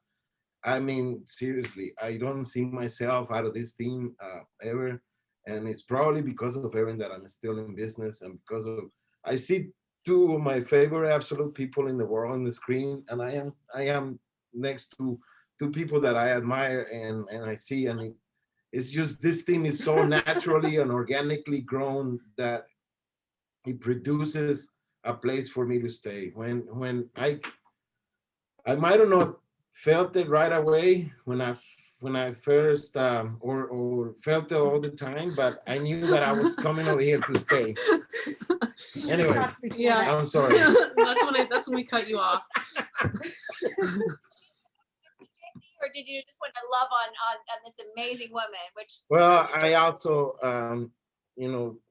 [SPEAKER 7] I mean, seriously, I don't see myself out of this team ever. And it's probably because of Erin that I'm still in business, and because of I see two of my favorite absolute people in the world on the screen, and I am next to two people that I admire, and I see, and it's just, this team is so naturally and organically grown that it produces a place for me to stay. When I might have not felt it right away when I first or felt it all the time, but I knew that I was coming over here to stay. Anyway,
[SPEAKER 6] Yeah.
[SPEAKER 7] I'm sorry.
[SPEAKER 6] That's when we cut you off.
[SPEAKER 2] Or did you just want to love on this amazing woman?
[SPEAKER 7] Well, I also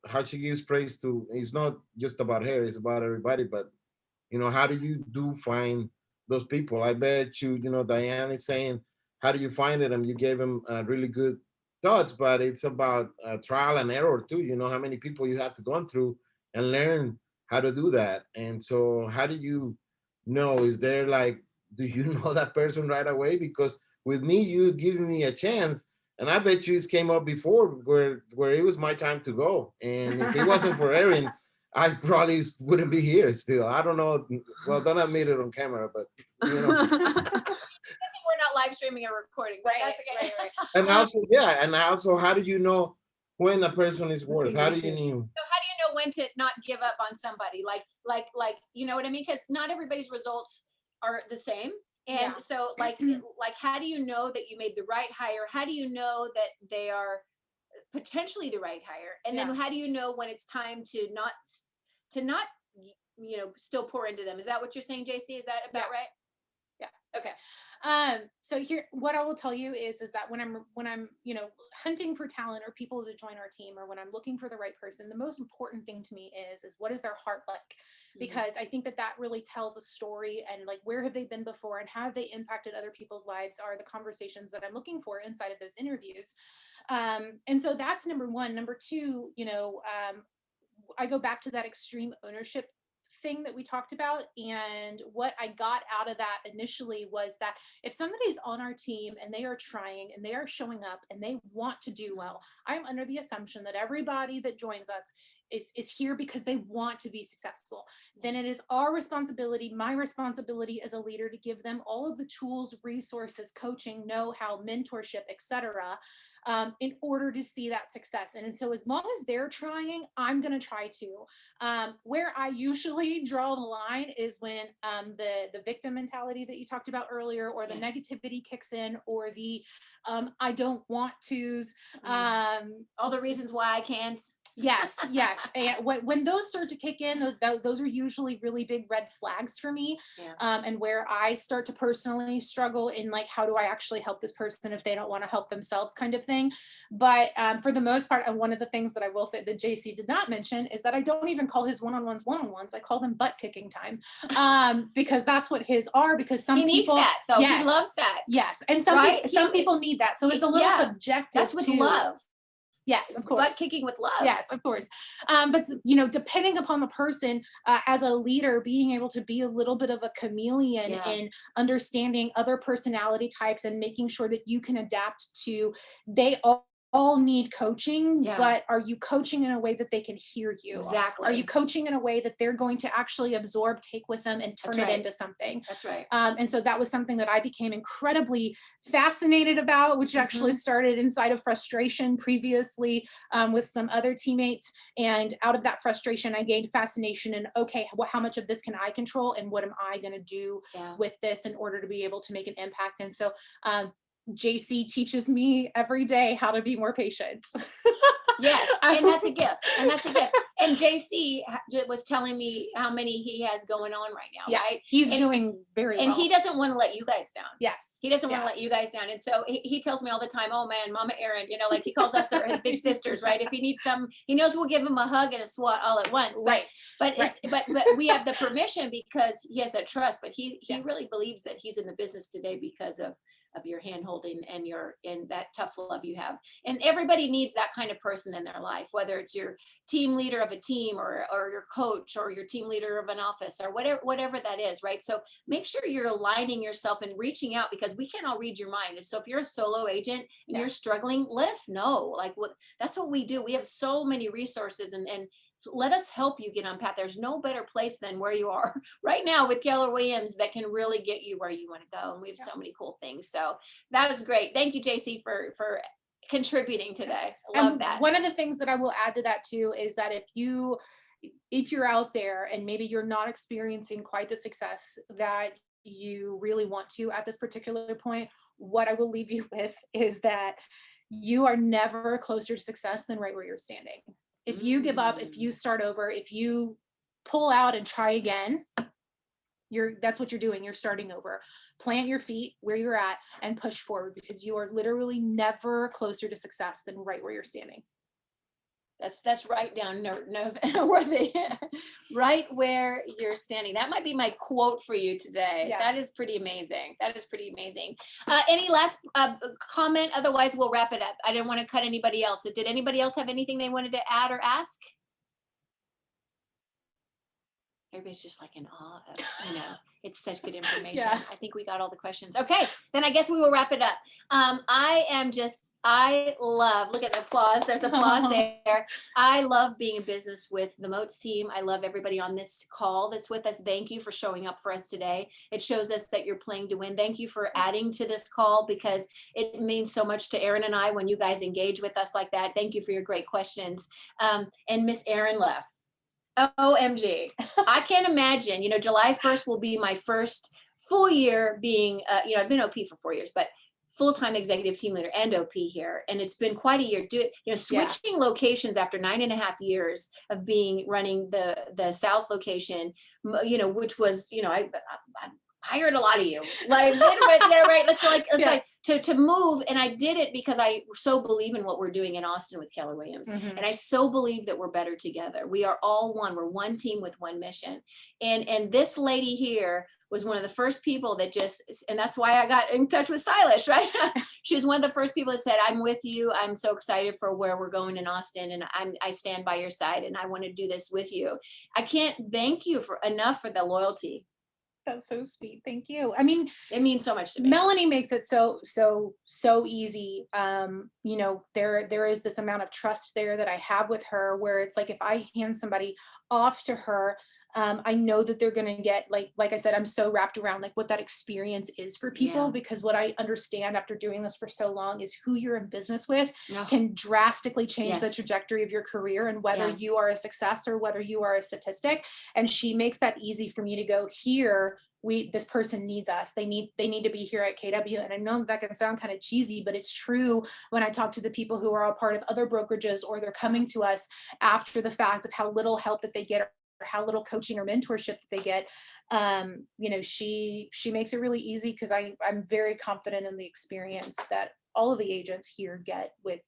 [SPEAKER 7] how she gives praise to, it's not just about her, it's about everybody. But how do you find those people? I bet Diane is saying, how do you find it? And you gave him really good thoughts, but it's about trial and error too. How many people you have to go through and learn how to do that. And so how do you know? Is there do you know that person right away? Because with me, you giving me a chance, and I bet you it came up before where it was my time to go. And if it wasn't for Erin, I probably wouldn't be here still. I don't know. Well, don't admit it on camera, but
[SPEAKER 2] we're not live streaming or recording, but that's okay. Right.
[SPEAKER 7] And also, how do you know when a person is worth? How do you know?
[SPEAKER 2] So how do you know when to not give up on somebody? Like you know what I mean? Because not everybody's results are the same. And so like how do you know that you made the right hire? How do you know that they are potentially the right hire? And then how do you know when it's time to not still pour into them? Is that what you're saying, JC? Is that about right?
[SPEAKER 1] Yeah. Okay. So here, what I will tell you is that when I'm hunting for talent or people to join our team, or when I'm looking for the right person, the most important thing to me is what is their heart like? Because I think that really tells a story, and where have they been before, and how have they impacted other people's lives are the conversations that I'm looking for inside of those interviews. And so that's number one. Number two, I go back to that extreme ownership thing that we talked about. And what I got out of that initially was that if somebody's on our team and they are trying and they are showing up and they want to do well, I'm under the assumption that everybody that joins us is here because they want to be successful. Then it is our responsibility, my responsibility as a leader, to give them all of the tools, resources, coaching, know-how, mentorship, etc., in order to see that success. And so as long as they're trying, I'm going to try to. Where I usually draw the line is when the victim mentality that you talked about earlier, or the negativity kicks in, or the I don't want to's,
[SPEAKER 2] all the reasons why I can't.
[SPEAKER 1] Yes. And when those start to kick in, those are usually really big red flags for me. And where I start to personally struggle in how do I actually help this person if they don't want to help themselves, kind of thing. But for the most part, and one of the things that I will say that JC did not mention is that I don't even call his one-on-ones. I call them butt kicking time, because that's what his are. Because some
[SPEAKER 2] people
[SPEAKER 1] needs
[SPEAKER 2] that, though. He loves that.
[SPEAKER 1] Yes, and some people need that. So it's a little subjective.
[SPEAKER 2] That's with love.
[SPEAKER 1] Yes, of course.
[SPEAKER 2] Butt kicking with love.
[SPEAKER 1] Yes, of course. But depending upon the person, as a leader, being able to be a little bit of a chameleon in understanding other personality types and making sure that you can adapt to, they all all need coaching,
[SPEAKER 2] Yeah.
[SPEAKER 1] but are you coaching in a way that they can hear you?
[SPEAKER 2] Exactly.
[SPEAKER 1] Are you coaching in a way that they're going to actually absorb, take with them, and turn
[SPEAKER 2] That's
[SPEAKER 1] it
[SPEAKER 2] right.
[SPEAKER 1] into something?
[SPEAKER 2] That's right.
[SPEAKER 1] And so that was something that I became incredibly fascinated about, which actually started inside of frustration previously with some other teammates. And out of that frustration, I gained fascination and, okay, how much of this can I control, and what am I going to do with this in order to be able to make an impact? And so JC teaches me every day how to be more patient.
[SPEAKER 2] Yes, and that's a gift. And that's a gift. And JC was telling me how many he has going on right now, right?
[SPEAKER 1] He's doing very well.
[SPEAKER 2] And he doesn't want to let you guys down.
[SPEAKER 1] Yes.
[SPEAKER 2] He doesn't want to let you guys down. And so he tells me all the time, oh man, Mama Erin, you know, like he calls us his big sisters, right? If he needs some, he knows we'll give him a hug and a swat all at once.
[SPEAKER 1] Right.
[SPEAKER 2] But we have the permission because he has that trust, but he really believes that he's in the business today because of your hand holding and that tough love you have. And everybody needs that kind of person in their life, whether it's your team leader of a team or your coach or your team leader of an office or whatever that is, right? So make sure you're aligning yourself and reaching out, because we can't all read your mind. And so if you're a solo agent and you're struggling, let us know. Like that's what we do. We have so many resources and let us help you get on path. There's no better place than where you are right now with Keller Williams that can really get you where you want to go. And we have so many cool things. So that was great. Thank you, JC, for contributing today. I love that.
[SPEAKER 1] One of the things that I will add to that too is that if you're out there and maybe you're not experiencing quite the success that you really want to at this particular point, what I will leave you with is that you are never closer to success than right where you're standing. If you give up, if you start over, if you pull out and try again, that's what you're doing. You're starting over. Plant your feet where you're at and push forward, because you are literally never closer to success than right where you're standing.
[SPEAKER 2] That's right down worthy, right where you're standing. That might be my quote for you today. Yeah. That is pretty amazing. That is pretty amazing. Any last comment? Otherwise, we'll wrap it up. I didn't want to cut anybody else. Did anybody else have anything they wanted to add or ask? Everybody's just like in awe of, it's such good information. Yeah. I think we got all the questions. Okay, then I guess we will wrap it up. I love, look at the applause. There's applause there. I love being in business with the Moats team. I love everybody on this call that's with us. Thank you for showing up for us today. It shows us that you're playing to win. Thank you for adding to this call, because it means so much to Erin and I when you guys engage with us like that. Thank you for your great questions. And Miss Erin Leff. OMG. I can't imagine, July 1st will be my first full year being, I've been OP for 4 years, but full-time executive team leader and OP here. And it's been quite a year. Switching locations after 9.5 years of running the South location, which was, I hired a lot of you, like, right. It's to move. And I did it because I so believe in what we're doing in Austin with Keller Williams. And I so believe that we're better together. We are all one. We're one team with one mission. And this lady here was one of the first people that and that's why I got in touch with Silas, right? She was one of the first people that said, I'm with you. I'm so excited for where we're going in Austin. And I stand by your side and I want to do this with you. I can't thank you enough for the loyalty.
[SPEAKER 1] That's so sweet. Thank you. I mean,
[SPEAKER 2] it means so much to me.
[SPEAKER 1] Melanie makes it so easy. There is this amount of trust there that I have with her, where it's like, if I hand somebody off to her, I know that they're going to get, like I said, I'm so wrapped around like what that experience is for people, because what I understand after doing this for so long is who you're in business with can drastically change the trajectory of your career, and whether you are a success or whether you are a statistic. And she makes that easy for me to go, here, this person needs us. They need to be here at KW. And I know that can sound kind of cheesy, but it's true when I talk to the people who are a part of other brokerages, or they're coming to us after the fact of how little help that they get, or how little coaching or mentorship that they get. She makes it really easy, because I'm very confident in the experience that all of the agents here get with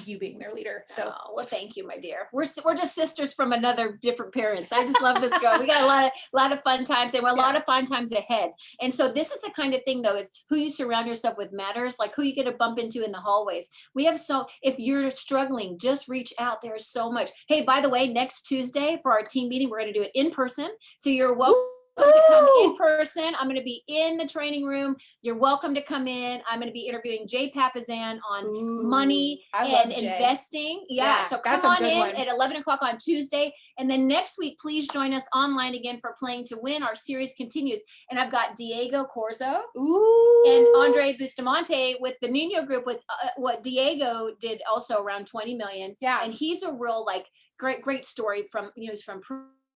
[SPEAKER 1] you being their leader. So,
[SPEAKER 2] well, thank you, my dear. We're just sisters from different parents. I just love this girl. We got a lot of fun times, and we're a lot of fun times ahead. And so this is the kind of thing, though, is who you surround yourself with matters, like who you get to bump into in the hallways. If you're struggling, just reach out. There's so much. Hey, by the way, next Tuesday for our team meeting, we're going to do it in person. So you're welcome to come in person. I'm going to be in the training room. You're welcome to come in. I'm going to be interviewing Jay Papazan on money
[SPEAKER 1] I love
[SPEAKER 2] and
[SPEAKER 1] Jay.
[SPEAKER 2] investing.
[SPEAKER 1] Yeah,
[SPEAKER 2] So
[SPEAKER 1] that's
[SPEAKER 2] come
[SPEAKER 1] a
[SPEAKER 2] on
[SPEAKER 1] good
[SPEAKER 2] in
[SPEAKER 1] one.
[SPEAKER 2] at 11 o'clock on Tuesday. And then next week, please join us online again for Playing to Win. Our series continues. And I've got Diego Corzo and Andre Bustamante with the Nino Group with what Diego did also around 20 million.
[SPEAKER 1] Yeah.
[SPEAKER 2] And he's a real like great story from, he's from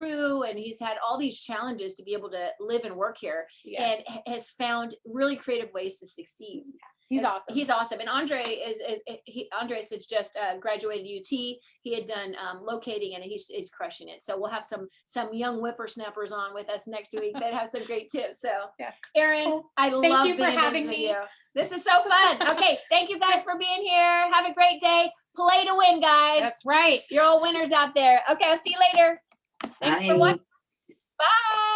[SPEAKER 2] Peru and he's had all these challenges to be able to live and work here and has found really creative ways to succeed.
[SPEAKER 1] He's awesome.
[SPEAKER 2] He's awesome. And Andres has just graduated UT. He had done locating and he's crushing it. So we'll have some young whippersnappers on with us next week that have some great tips. So Erin, I love
[SPEAKER 1] Thank you for
[SPEAKER 2] being
[SPEAKER 1] having
[SPEAKER 2] with
[SPEAKER 1] me.
[SPEAKER 2] you. This is so fun. Okay. Thank you guys for being here. Have a great day. Play to win, guys.
[SPEAKER 1] That's right.
[SPEAKER 2] You're all winners out there. Okay. I'll see you later. Thanks for watching. Bye.